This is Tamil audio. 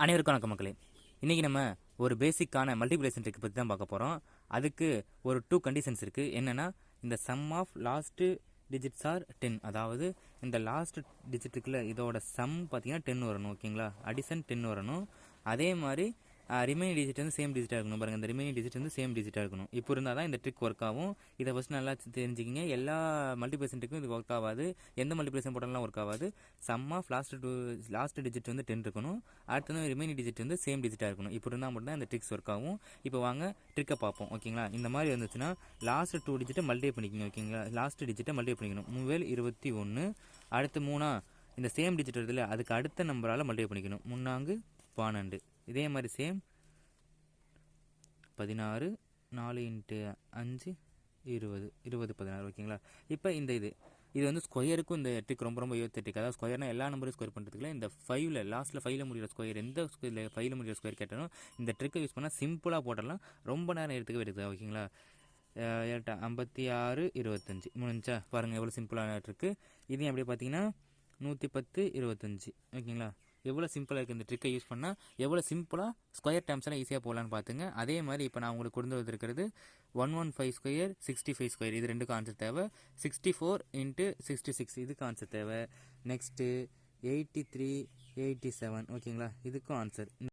அனைவருக்கும் வணக்கம் மக்களே. இன்றைக்கி நம்ம ஒரு பேசிக்கான மல்டிப்ளிகேஷன் ட்ரிக் பற்றி தான் பார்க்க போகிறோம். அதுக்கு ஒரு 2 கண்டிஷன்ஸ் இருக்குது. என்னென்னா, இந்த sum of last digits are 10, அதாவது இந்த லாஸ்ட் டிஜிட்டுக்குள்ள இதோட சம் பார்த்தீங்கன்னா 10 வரணும். ஓகேங்களா, அடிஷன் 10 வரணும். அதே மாதிரி ரிமைனிங் டிஜிட் வந்து சேம் டிஜிட்டாக இருக்கணும். பாருங்கள், இந்த ரிமைனிங் டிஜிட் வந்து சேம் டிஜிட்டாக இருக்கணும். இப்போ இருந்தால் தான் இந்த ட்ரிக் ஒர்க் ஆகும். இதை ஃபஸ்ட் நல்லா தெரிஞ்சுக்கிங்க. எல்லா மல்டிப்ளிகேஷன் ட்ரிக்கும் இது ஒர்க் ஆகாது. எந்த மல்டிப்ளிகேஷன் போட்டாலும் ஒர்க் ஆகாது. சம் ஆஃப் லாஸ்ட் டிஜிட் வந்து 10 இருக்கணும். அடுத்தது ரிமைனிங் டிஜிட் வந்து சேம் டிஜிட்டாக இருக்கணும். இப்போ இருந்தால் மட்டும் தான் இந்த ட்ரிக்ஸ் ஒர்க் ஆகும். இப்போ வாங்க ட்ரிக்கை பார்ப்போம். ஓகேங்களா, இந்த மாதிரி வந்துச்சுன்னா லாஸ்ட் 2 டிஜிட்டை மல்டிப்ளை பண்ணிக்கணும். ஓகேங்களா, லாஸ்ட் டிஜிட்டை மல்டிப்ளை பண்ணிக்கணும். 21, அடுத்து 3 இந்த சேம் டிஜிட் வருதுல, அதுக்கு அடுத்த நம்பரால் மல்டிப்ளை பண்ணிக்கணும். 3 12. இதே மாதிரி சேம் 16, 4 × 5 20, 16. ஓகேங்களா, இப்போ இந்த இது வந்து ஸ்கொயருக்கும் இந்த ட்ரிக் ரொம்ப யூத்தட்டிக். அதாவது ஸ்கொயர்னா எல்லா நம்பரும் ஸ்கொயர் பண்ணுறதுக்குல இந்த 5ல் லாஸ்ட்டில் 5ல் முடிகிற ஸ்கொயர், எந்த ஸ்கொயரில் 5ல் முடிகிற ஸ்கொயர் கேட்டாலும் இந்த ட்ரிக்கை யூஸ் பண்ணால் சிம்பிளாக போட்டலாம். ரொம்ப நேரம் எடுத்துக்க. ஓகேங்களா, 56, 25 முடிஞ்சா பாருங்கள் எவ்வளோ சிம்பிளான ட்ரிக்கு. இதையும் அப்படியே பார்த்தீங்கன்னா 110, 25. ஓகேங்களா, எவ்வளோ சிம்பிளாக இருக்குது. இந்த ட்ரிக்கை யூஸ் பண்ணால் எவ்வளோ சிம்பிளாக ஸ்கொயர் டேர்ம்ஸ் எல்லாம் ஈஸியாக போகலான்னு பார்த்துங்க. அதே மாதிரி இப்போ நான் உங்களுக்கு கொண்டு வந்திருக்கிறது 115 ஸ்கொயர், 65 ஸ்கொயர். இது ரெண்டுக்கும் ஆன்சர் தேவை. 64 × 66 இதுக்கு ஆன்சர் தேவை. நெக்ஸ்ட்டு 83, 87. ஓகேங்களா, இதுக்கும் ஆன்சர்.